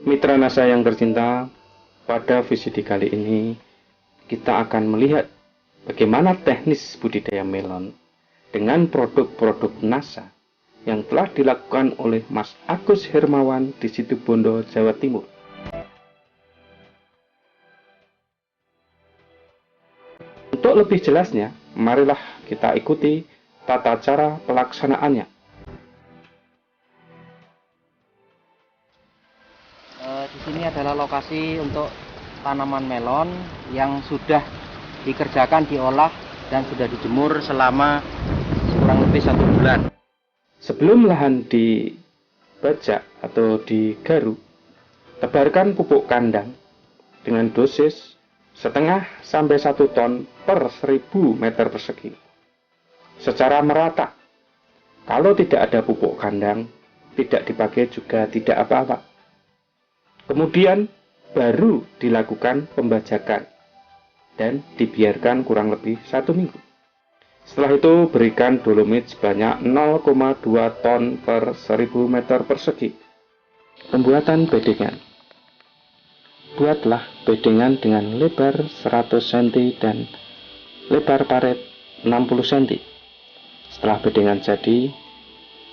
Mitra NASA yang tercinta, pada VCD kali ini kita akan melihat bagaimana teknis budidaya melon dengan produk-produk NASA yang telah dilakukan oleh Mas Agus Hermawan di Situbondo, Jawa Timur. Untuk lebih jelasnya, marilah kita ikuti tata cara pelaksanaannya. Di sini adalah lokasi untuk tanaman melon yang sudah dikerjakan, diolah, dan sudah dijemur selama kurang lebih 1 bulan. Sebelum lahan dibajak atau digaruk, tebarkan pupuk kandang dengan dosis setengah sampai 1 ton per 1000 meter persegi secara merata. Kalau tidak ada pupuk kandang, tidak dipakai juga tidak apa-apa. Kemudian baru dilakukan pembajakan dan dibiarkan kurang lebih 1 minggu. Setelah itu berikan dolomit sebanyak 0,2 ton per 1000 meter persegi. Pembuatan bedengan. Buatlah bedengan dengan lebar 100 cm dan lebar paret 60 cm. Setelah bedengan jadi,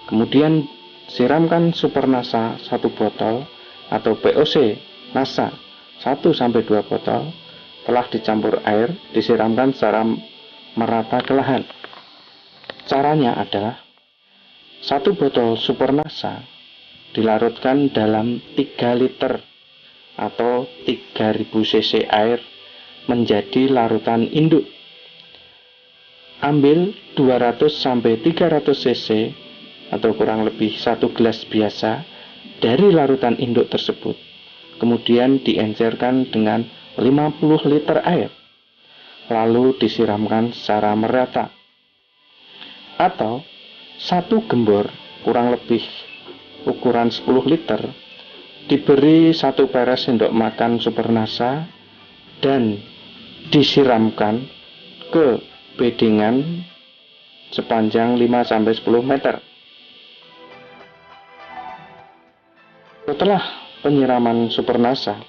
kemudian siramkan Super NASA 1 botol atau POC NASA 1-2 botol. Telah dicampur air, disiramkan secara merata ke lahan. Caranya adalah 1 botol Super NASA dilarutkan dalam 3 liter atau 3000 cc air menjadi larutan induk. Ambil 200-300 cc atau kurang lebih 1 gelas biasa dari larutan induk tersebut. Kemudian diencerkan dengan 50 liter air, lalu disiramkan secara merata. Atau 1 gembor kurang lebih ukuran 10 liter diberi 1 peres sendok makan Super NASA dan disiramkan ke bedengan sepanjang 5-10 meter. Setelah penyiraman Super NASA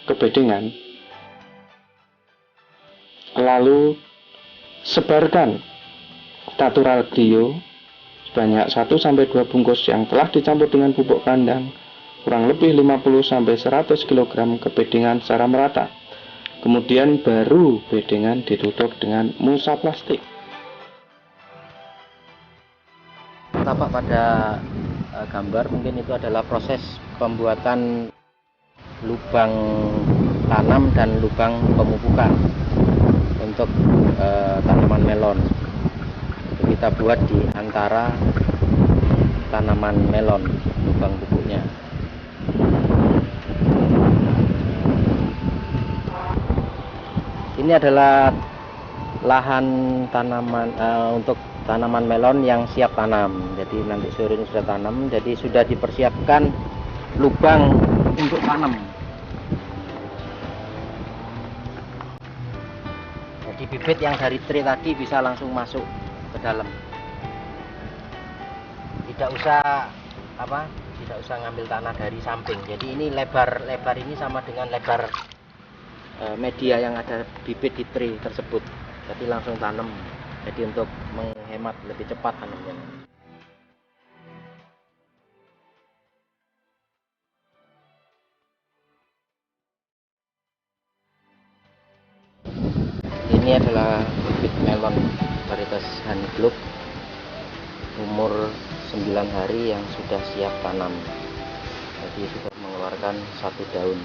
ke bedengan, lalu sebarkan natural bio sebanyak 1-2 bungkus yang telah dicampur dengan pupuk kandang kurang lebih 50-100 kg ke bedengan secara merata. Kemudian baru bedengan ditutup dengan mulsa plastik. Tampak pada gambar mungkin itu adalah proses pembuatan lubang tanam dan lubang pemupukan untuk tanaman melon. Itu kita buat di antara tanaman melon, lubang pupuknya. Ini adalah lahan tanaman untuk tanaman melon yang siap tanam. Jadi nanti sore ini sudah tanam, jadi sudah dipersiapkan lubang untuk tanam. Jadi bibit yang dari tray tadi bisa langsung masuk ke dalam. Tidak usah ngambil tanah dari samping. Jadi ini lebar ini sama dengan lebar media yang ada bibit di tray tersebut. Jadi langsung tanam. Jadi untuk menghemat lebih cepat tanamnya. Ini adalah bibit melon varietas Honeyglobe umur 9 hari yang sudah siap tanam. Jadi sudah mengeluarkan 1 daun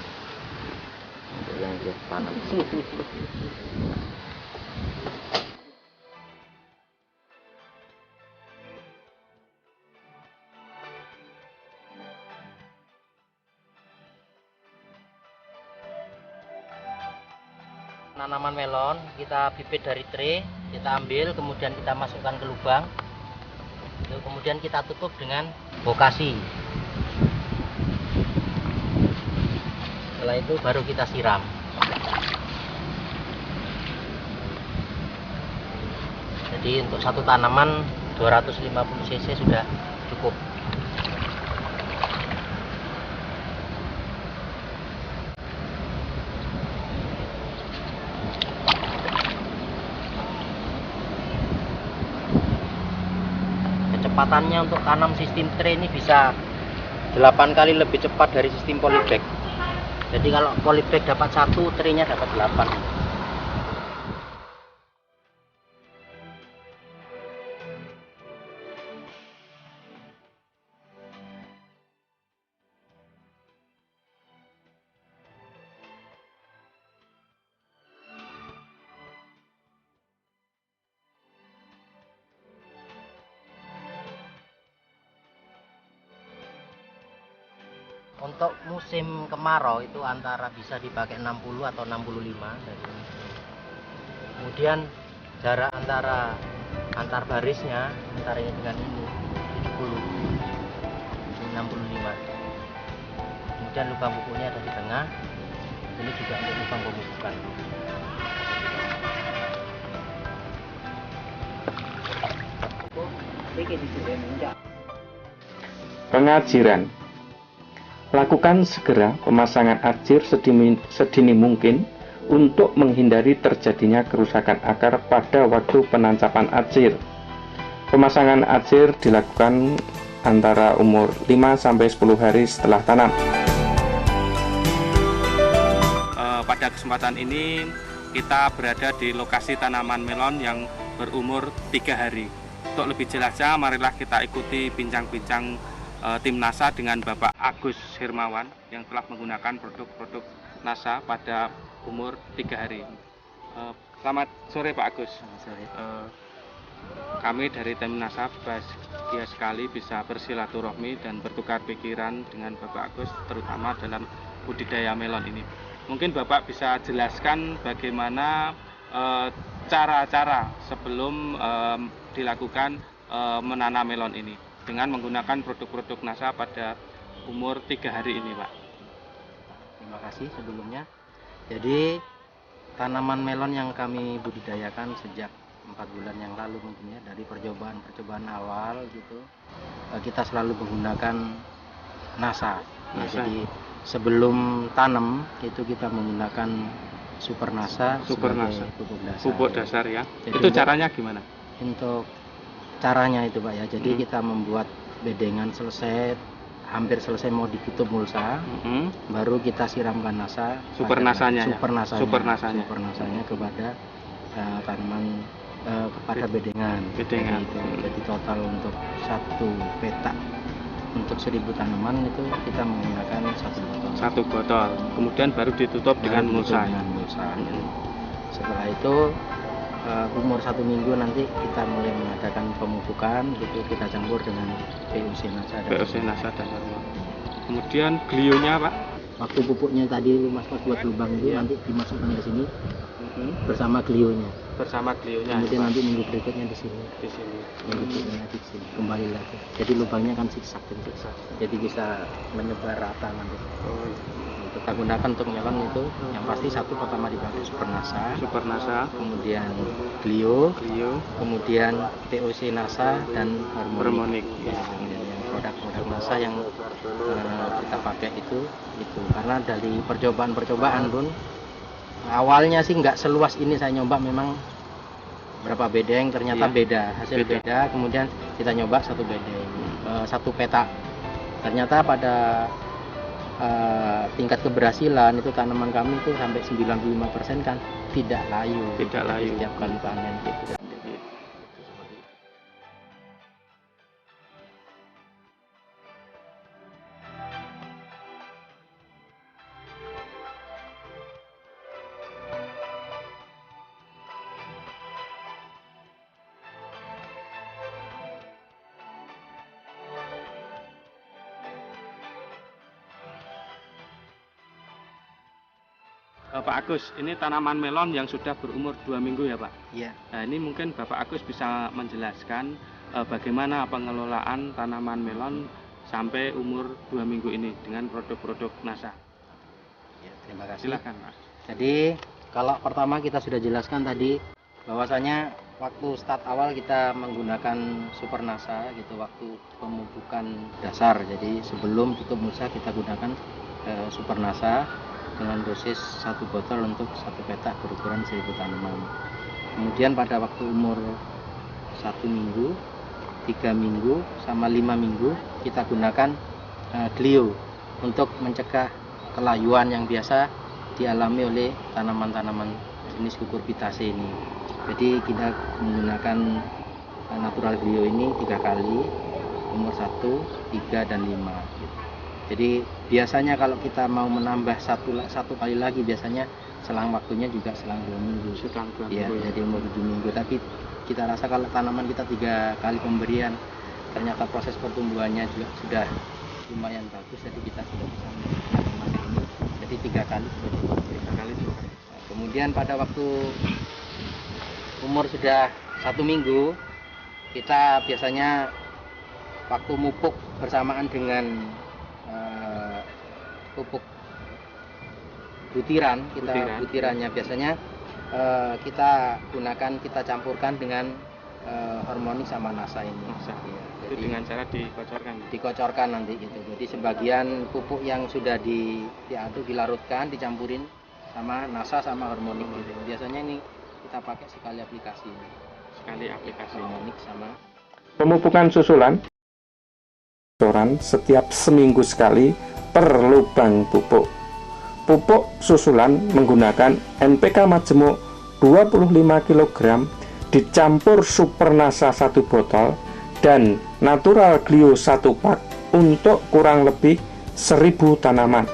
untuk yang dia tanam. Tanaman melon kita bibit dari tray, kita ambil, kemudian kita masukkan ke lubang, kemudian kita tutup dengan bokasi. Setelah itu baru kita siram. Jadi untuk 1 tanaman 250 cc sudah cukup. kecepatannya untuk tanam sistem tray ini bisa 8 kali lebih cepat dari sistem polybag. Jadi kalau polybag dapat 1, traynya dapat 8. Untuk musim kemarau itu antara bisa dipakai 60 atau 65 dari ini. Kemudian jarak antar barisnya antara ini dengan ini 70, ini 65. Kemudian lubang pupuknya ada di tengah. Ini juga untuk lubang pemupukan. Pengajiran. Lakukan segera pemasangan ajir sedini mungkin untuk menghindari terjadinya kerusakan akar pada waktu penancapan ajir. Pemasangan ajir dilakukan antara umur 5-10 hari setelah tanam. Pada kesempatan ini kita berada di lokasi tanaman melon yang berumur 3 hari. Untuk lebih jelasnya, marilah kita ikuti bincang-bincang tim NASA dengan Bapak Agus Hermawan yang telah menggunakan produk-produk NASA pada umur 3 hari. Selamat sore Pak Agus. Selamat sore. Kami dari tim NASA bahagia sekali bisa bersilaturahmi dan bertukar pikiran dengan Bapak Agus, terutama dalam budidaya melon ini. Mungkin Bapak bisa jelaskan bagaimana cara-cara sebelum dilakukan menanam melon ini dengan menggunakan produk-produk NASA pada umur 3 hari ini, Pak. Terima kasih sebelumnya. Jadi tanaman melon yang kami budidayakan sejak 4 bulan yang lalu mungkin ya, dari percobaan awal gitu, kita selalu menggunakan NASA. Ya, jadi sebelum tanam itu kita menggunakan Super NASA sebagai pupuk dasar. Pupuk dasar ya. Jadi itu caranya gimana? Untuk caranya itu Pak ya, jadi kita membuat bedengan hampir selesai mau ditutup mulsa, baru kita siramkan NASA, super nasanya kepada tanaman, kepada bedengan. Jadi total untuk 1 petak untuk 1000 tanaman itu kita menggunakan 1 botol. Kemudian baru ditutup dengan mulsa. Setelah itu umur 1 minggu nanti kita mulai mengadakan pemupukan, gitu kita campur dengan PUC NASA dan hormon. Kemudian glionya Pak, waktu pupuknya tadi Mas buat lubang itu nanti dimasukkan ke sini bersama glionya. Kemudian nanti minggu berikutnya di sini. Minggu berikutnya di sini kembali lagi. Jadi lubangnya kan zigzag. Jadi bisa menyebar rata nanti. Kita gunakan untuk melon itu yang pasti satu pertama dipakai Super NASA, kemudian Glio, kemudian POC NASA dan Harmonic. Ya, produk-produk NASA yang kita pakai itu karena dari percobaan pun awalnya sih nggak seluas ini saya nyoba, memang berapa bedeng ternyata hasil beda. Kemudian kita nyoba 1 bedeng, 1 petak, ternyata pada tingkat keberhasilan itu tanaman kami itu sampai 95% kan tidak layu setiap kali panen gitu. Pak Agus, ini tanaman melon yang sudah berumur 2 minggu ya Pak? Iya. Nah ini mungkin Bapak Agus bisa menjelaskan bagaimana pengelolaan tanaman melon sampai umur 2 minggu ini dengan produk-produk NASA. Ya, terima kasih. Silakan Pak. Jadi kalau pertama kita sudah jelaskan tadi bahwasanya waktu start awal kita menggunakan Super NASA gitu, waktu pemupukan dasar. Jadi sebelum tutup mulsa kita gunakan Super NASA dengan dosis 1 botol untuk 1 petak berukuran 1000 tanaman. Kemudian pada waktu umur 1 minggu 3 minggu sama 5 minggu kita gunakan Glio untuk mencegah kelayuan yang biasa dialami oleh tanaman-tanaman jenis Cucurbitaceae ini. Jadi kita menggunakan natural Glio ini 3 kali, umur 1, 3, dan 5 gitu. Jadi biasanya kalau kita mau menambah satu kali lagi, biasanya selang waktunya juga selang 2 minggu. Ya, jadi umur 7 minggu. Tapi kita rasa kalau tanaman kita 3 kali pemberian, ternyata proses pertumbuhannya juga sudah lumayan bagus, jadi kita sudah bisa memakai ini. Jadi 3 kali sudah cukup. 3 kali cukup. Nah, kemudian pada waktu umur sudah 1 minggu, kita biasanya waktu mupuk bersamaan dengan pupuk butirannya biasanya kita campurkan dengan hormonik sama nasa ini. Jadi dengan cara dikocorkan nanti gitu. Jadi sebagian pupuk yang sudah diaduk, dilarutkan, dicampurin sama nasa sama hormonik gitu. Biasanya ini kita pakai sekali aplikasi hormonik sama pemupukan susulan setiap seminggu sekali per lubang pupuk. Pupuk susulan menggunakan NPK majemuk 25 kg dicampur Supernasa 1 botol dan Natural Glio 1 pak untuk kurang lebih 1000 tanaman.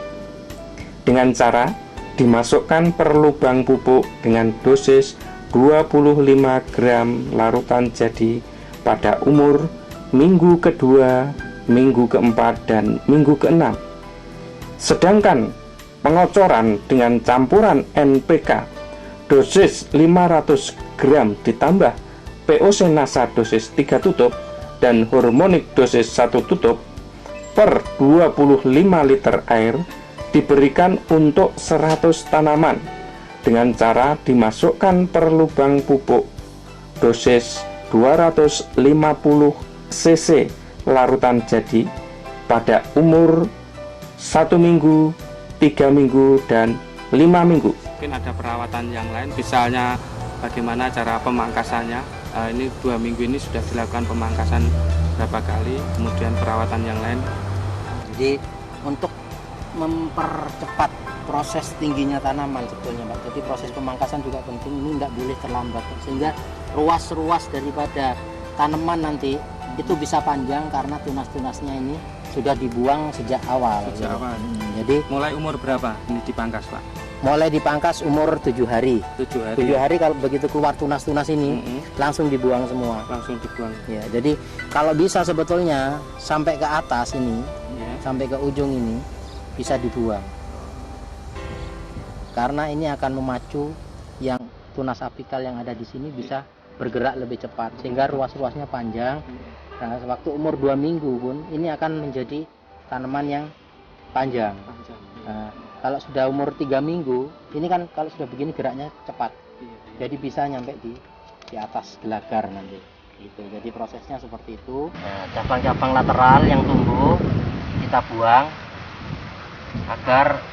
Dengan cara dimasukkan per lubang pupuk dengan dosis 25 gram larutan jadi pada umur minggu kedua, minggu keempat, dan minggu keenam. Sedangkan pengocoran dengan campuran NPK dosis 500 gram ditambah POC Nasa dosis 3 tutup dan hormonik dosis 1 tutup per 25 liter air diberikan untuk 100 tanaman dengan cara dimasukkan per lubang pupuk dosis 250 cc larutan jadi pada umur 1 minggu, 3 minggu, dan 5 minggu. Mungkin ada perawatan yang lain, misalnya bagaimana cara pemangkasannya. Ini 2 minggu ini sudah dilakukan pemangkasan berapa kali, kemudian perawatan yang lain. Jadi untuk mempercepat proses tingginya tanaman sebetulnya Pak. Jadi proses pemangkasan juga penting, ini tidak boleh terlambat sehingga ruas-ruas daripada tanaman nanti itu bisa panjang karena tunas-tunasnya ini sudah dibuang sejak awal. Jadi mulai umur berapa ini dipangkas Pak? Mulai dipangkas umur 7 hari. 7 hari kalau begitu keluar tunas-tunas ini langsung dibuang semua. Ya, jadi kalau bisa sebetulnya sampai ke atas ini, sampai ke ujung ini bisa dibuang. Karena ini akan memacu yang tunas apikal yang ada di sini bisa bergerak lebih cepat sehingga ruas-ruasnya panjang. Nah, waktu umur 2 minggu pun ini akan menjadi tanaman yang panjang. Nah, kalau sudah umur 3 minggu, ini kan kalau sudah begini geraknya cepat. Jadi bisa nyampe di atas gelagar nanti. Gitu. Jadi prosesnya seperti itu. Nah, cabang-cabang lateral yang tumbuh kita buang agar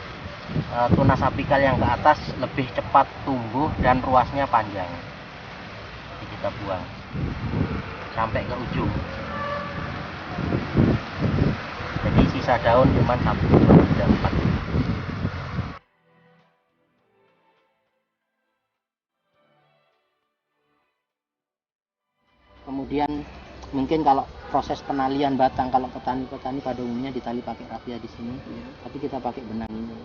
tunas apikal yang ke atas lebih cepat tumbuh dan ruasnya panjang. Jadi kita buang sampai ke ujung. Jadi sisa daun cuma 1, 2, 3, 4. Kemudian mungkin kalau proses penalian batang, kalau petani-petani pada umumnya ditali pakai rafia di sini, tapi kita pakai benang ini.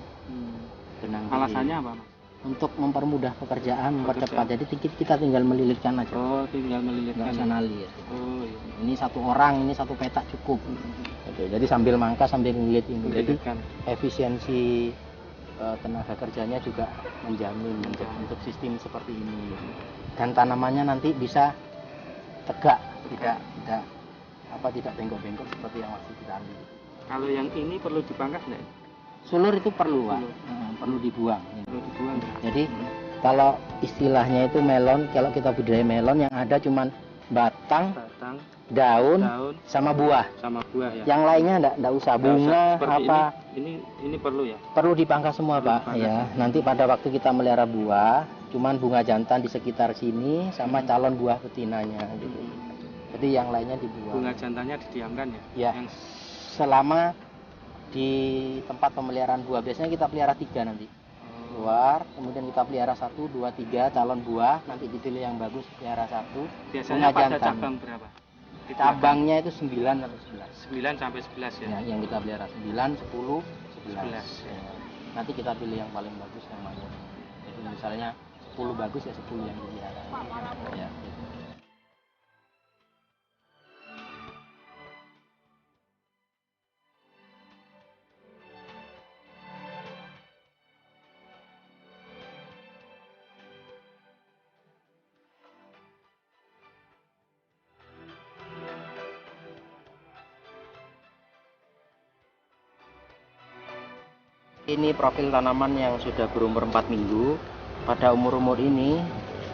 Benang. Alasannya apa Mas? Untuk mempermudah pekerjaan, mempercepat. Jadi kita tinggal melilitkan aja. Oh, tinggal melilitkan. Nggak usah nali. Ya. Oh, iya. Ini 1 orang, ini 1 petak cukup. Gitu. Jadi sambil mangkas sambil ngelilit ini. Jadi efisiensi tenaga kerjanya juga menjamin untuk sistem seperti ini. Dan tanamannya nanti bisa tegak, tidak bengkok-bengkok seperti yang masih ditali. Kalau yang ini perlu dipangkas nggak? Sulur itu perlu Pak, perlu dibuang. Jadi kalau istilahnya itu melon, kalau kita budidaya melon yang ada cuman batang, daun sama buah. Ya. Yang lainnya enggak usah, bunga apa. Ini perlu ya? Perlu dipangkas semua Pak. Ya. Nanti pada waktu kita melihara buah, cuman bunga jantan di sekitar sini sama calon buah betinanya gitu. Jadi yang lainnya dibuang. Bunga jantannya didiamkan ya? Ya. Yang Selama di tempat pemeliharaan buah, biasanya kita pelihara 3 nanti. Keluar, kemudian kita pelihara 1, 2, 3 calon buah, nanti dipilih yang bagus pelihara 1. biasanya bunga pada jantan. cabang berapa? Cabangnya itu 9 sampai 11. 9 sampai 11 ya? Ya, yang kita pelihara 9, 10, 11. 11. Ya. Nanti kita pilih yang paling bagus yang mana. Jadi misalnya 10 bagus ya 10 yang dipelihara. Ya, gitu. Ini profil tanaman yang sudah berumur 4 minggu. Pada umur-umur ini,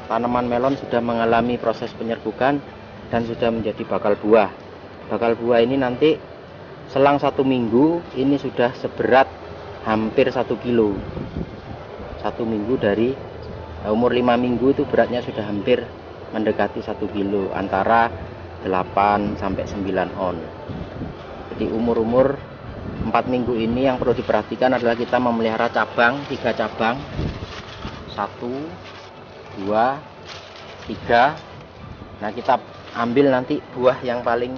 tanaman melon sudah mengalami proses penyerbukan dan sudah menjadi bakal buah. Bakal buah ini nanti selang 1 minggu, ini sudah seberat hampir 1 kilo. 1 minggu dari umur 5 minggu itu beratnya sudah hampir mendekati 1 kilo, antara 8 sampai 9 on. Jadi umur-umur 4 minggu ini yang perlu diperhatikan adalah kita memelihara cabang, 3 cabang, 1, 2, 3. Nah, kita ambil nanti buah yang paling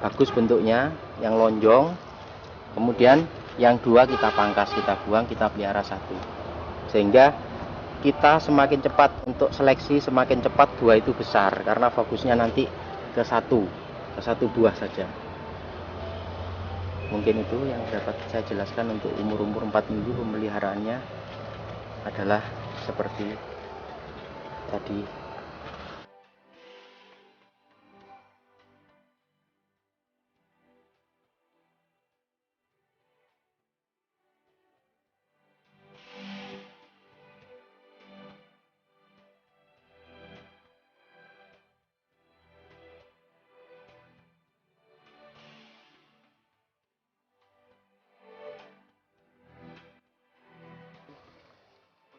bagus bentuknya, yang lonjong. Kemudian yang 2 kita pangkas, kita buang, kita pelihara 1. Sehingga kita semakin cepat untuk seleksi, semakin cepat buah itu besar, karena fokusnya nanti ke satu buah saja. Mungkin itu yang dapat saya jelaskan untuk umur-umur 4 minggu pemeliharaannya adalah seperti tadi.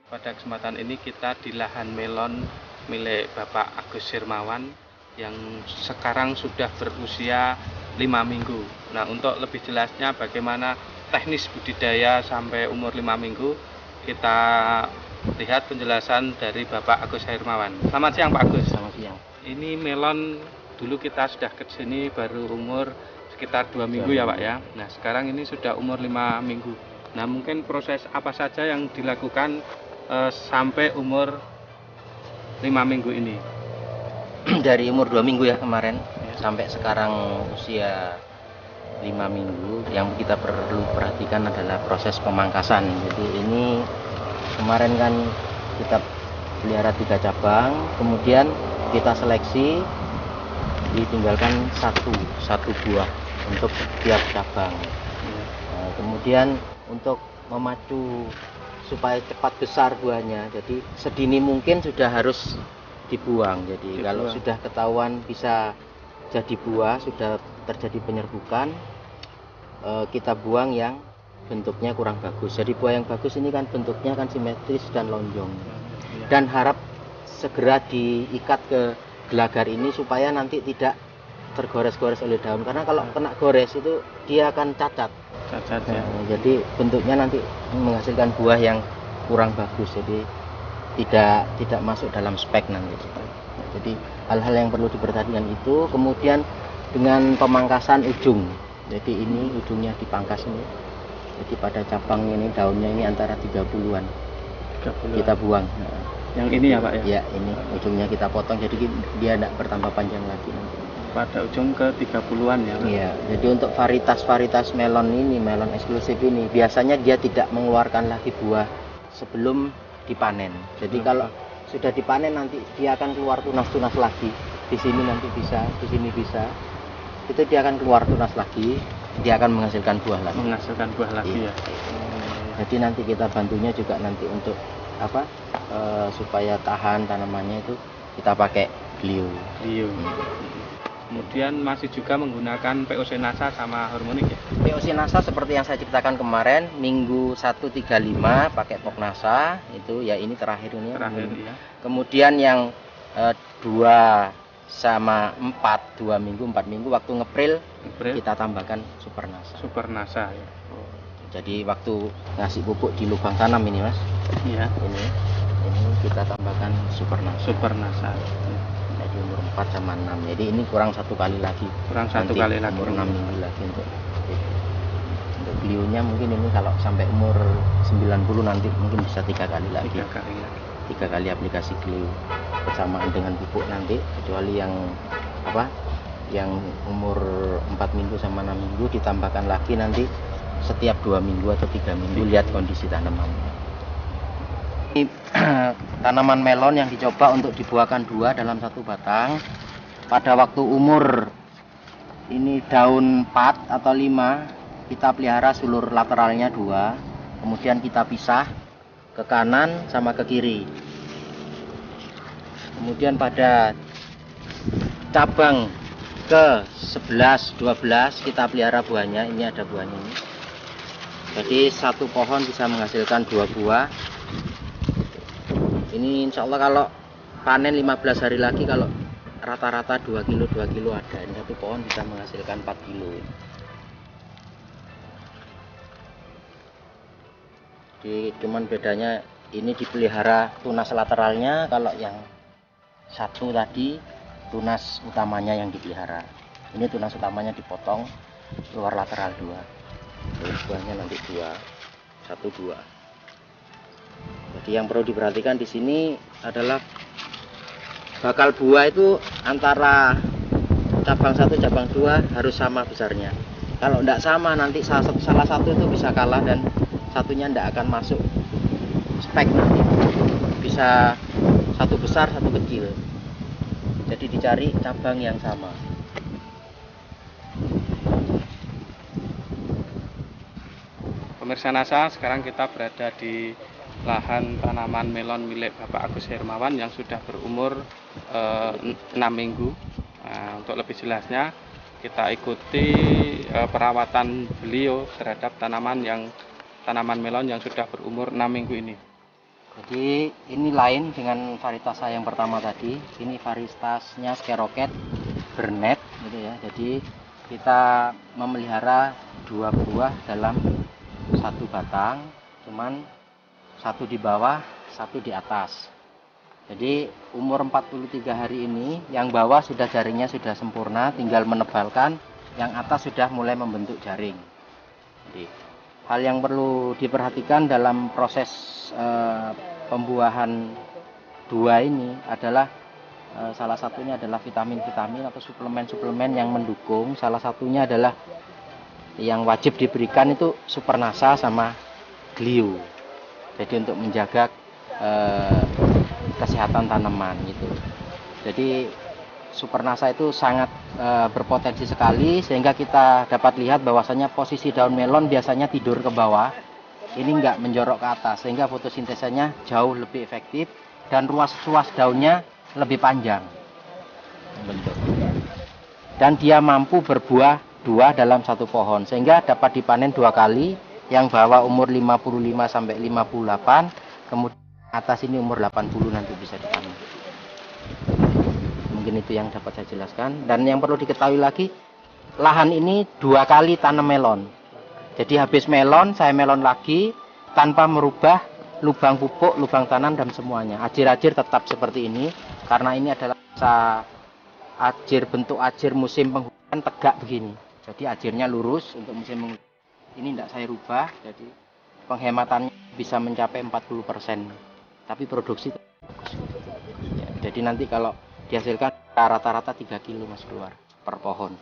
Pada kesempatan ini kita di lahan melon milik Bapak Agus Hermawan yang sekarang sudah berusia 5 minggu. Nah, untuk lebih jelasnya bagaimana teknis budidaya sampai umur 5 minggu, kita lihat penjelasan dari Bapak Agus Hermawan. Selamat siang Pak Agus. Selamat siang. Ini melon dulu kita sudah ke sini baru umur sekitar 2 minggu ya Pak ya. Nah, sekarang ini sudah umur 5 minggu. Nah, mungkin proses apa saja yang dilakukan sampai umur 5 minggu ini? Dari umur 2 minggu ya kemarin sampai sekarang usia 5 minggu, yang kita perlu perhatikan adalah proses pemangkasan. Jadi ini kemarin kan kita pelihara 3 cabang, kemudian kita seleksi, ditinggalkan satu buah untuk setiap cabang. Nah, kemudian untuk memacu supaya cepat besar buahnya, jadi sedini mungkin sudah harus dibuang. Jadi kalau sudah ketahuan bisa jadi buah, sudah terjadi penyerbukan, kita buang yang bentuknya kurang bagus. Jadi buah yang bagus ini kan bentuknya kan simetris dan lonjong, dan harap segera diikat ke gelagar ini supaya nanti tidak tergores-gores oleh daun, karena kalau kena gores itu dia akan cacat ya. Jadi bentuknya nanti menghasilkan buah yang kurang bagus, jadi tidak masuk dalam spek nanti. Jadi hal-hal yang perlu diperhatikan itu. Kemudian dengan pemangkasan ujung, jadi ini ujungnya dipangkas ini. Jadi pada cabang ini daunnya ini antara 30-an kita buang. Yang ini ya Pak ya? Ya, ini ujungnya kita potong, jadi dia tidak bertambah panjang lagi nanti. Pada ujung ke 30-an ya Pak? Iya, jadi untuk varietas melon ini, melon eksklusif ini, biasanya dia tidak mengeluarkan lagi buah sebelum dipanen. Jadi kalau sudah dipanen nanti dia akan keluar tunas-tunas lagi. Di sini nanti bisa, di sini bisa. Itu dia akan keluar tunas lagi, dia akan menghasilkan buah lagi. Menghasilkan buah lagi ya. Jadi nanti kita bantunya juga nanti untuk supaya tahan tanamannya itu kita pakai glio. Kemudian masih juga menggunakan POC NASA sama hormonik ya? POC NASA seperti yang saya ceritakan kemarin, minggu 135 pakai POC NASA, itu ya ini terakhir ini. Terakhir ya. Kemudian yang 2 sama 2 minggu 4 minggu waktu ngepril April. kita tambahkan Supernasa. Supernasa ya. Jadi waktu ngasih pupuk di lubang tanam ini Mas, Iya. ini kita tambahkan Supernasa. Supernasa. Jadi umur 4 sama 6. Jadi ini kurang 1 kali lagi. Kurang 1 Nanti kali lagi. Umur 6 minggu lagi untuk beliaunya mungkin ini kalau sampai umur 90 nanti mungkin bisa 3 kali lagi. 3 kali lagi. 3 kali aplikasi Clio bersamaan dengan pupuk nanti, kecuali yang yang umur 4 minggu sama 6 minggu ditambahkan lagi nanti setiap 2 minggu atau 3 minggu, lihat kondisi tanaman. Ini tanaman melon yang dicoba untuk dibuahkan 2 dalam 1 batang. Pada waktu umur ini daun 4 atau 5, kita pelihara sulur lateralnya 2, kemudian kita pisah ke kanan sama ke kiri. Kemudian pada cabang ke 11, 12 kita pelihara buahnya. Ini ada buahnya ini. Jadi 1 pohon bisa menghasilkan 2 buah. Ini insya Allah kalau panen 15 hari lagi, kalau rata-rata 2 kilo ada. Ini 1 pohon bisa menghasilkan 4 kilo. Jadi cuman bedanya ini dipelihara tunas lateralnya, kalau yang satu tadi tunas utamanya yang dipelihara. Ini tunas utamanya dipotong, luar lateral 2. Terus buahnya nanti 1, 2. Jadi yang perlu diperhatikan di sini adalah bakal buah itu antara cabang 1 cabang 2 harus sama besarnya. Kalau tidak sama nanti salah satu itu bisa kalah dan satunya tidak akan masuk spek, nanti bisa 1 besar 1 kecil. Jadi dicari cabang yang sama. Pemirsa NASA, sekarang kita berada di lahan tanaman melon milik Bapak Agus Hermawan yang sudah berumur 6 minggu. Nah, untuk lebih jelasnya kita ikuti perawatan beliau terhadap tanaman melon yang sudah berumur 6 minggu ini. Jadi ini lain dengan varietas saya yang pertama tadi. Ini varietasnya Skeroket Bernet gitu ya. Jadi kita memelihara 2 buah dalam 1 batang, cuman 1 di bawah, 1 di atas. Jadi umur 43 hari ini yang bawah sudah jaringnya sudah sempurna, tinggal menebalkan, yang atas sudah mulai membentuk jaring. Jadi hal yang perlu diperhatikan dalam proses pembuahan 2 ini adalah salah satunya adalah vitamin-vitamin atau suplemen-suplemen yang mendukung. Salah satunya adalah yang wajib diberikan itu Supernasa sama Glio. Jadi untuk menjaga kesehatan tanaman gitu. Jadi Supernasa itu sangat berpotensi sekali, sehingga kita dapat lihat bahwasanya posisi daun melon biasanya tidur ke bawah. Ini enggak menjorok ke atas, sehingga fotosintesanya jauh lebih efektif dan ruas daunnya lebih panjang bentuk. Dan dia mampu berbuah 2 dalam 1 pohon, sehingga dapat dipanen 2 kali. Yang bawah umur 55 sampai 58, kemudian atas ini umur 80 nanti bisa dipanen. Mungkin itu yang dapat saya jelaskan. Dan yang perlu diketahui lagi, lahan ini 2 kali tanam melon. Jadi habis melon, saya melon lagi tanpa merubah lubang pupuk, lubang tanam dan semuanya. Ajir-ajir tetap seperti ini karena ini adalah bentuk ajir musim penghujan tegak begini. Jadi ajirnya lurus untuk musim penghujan. Ini tidak saya rubah, jadi penghematannya bisa mencapai 40%. Tapi produksi bagus. Ya, jadi nanti kalau dihasilkan rata-rata 3 kilo Mas keluar per pohon.